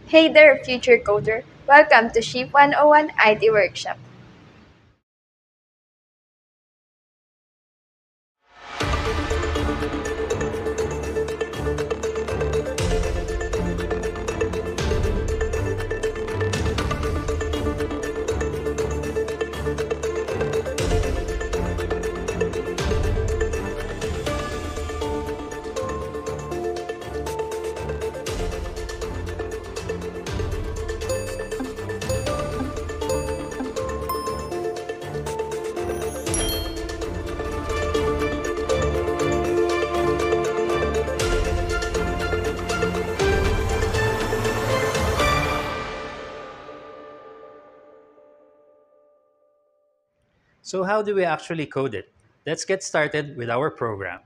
Hey there, future coder. Welcome to Sheep 101 IT Workshop. So how do we actually code it? Let's get started with our program.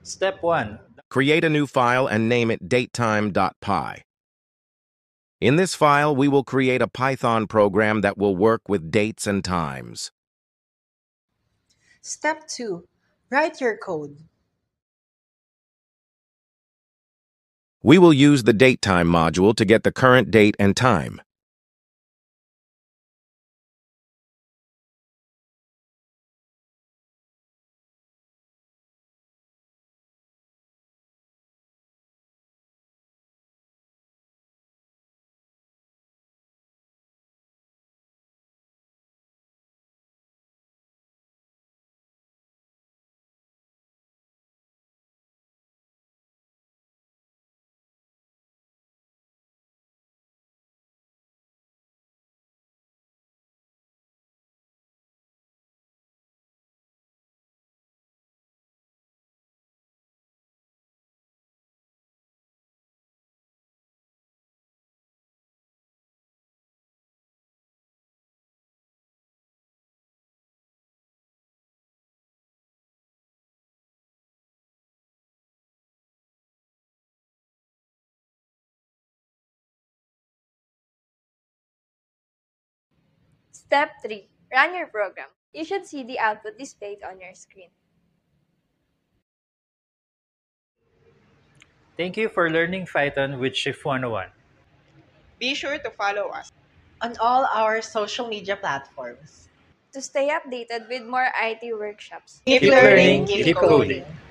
Step 1. Create a new file and name it datetime.py. In this file, we will create a Python program that will work with dates and times. Step 2. Write your code. We will use the datetime module to get the current date and time. Step 3. Run your program. You should see the output displayed on your screen. Thank you for learning Python with Shift 101. Be sure to follow us. On all our social media platforms. To stay updated with more IT workshops. Keep Keep learning, learning, keep keep coding. coding.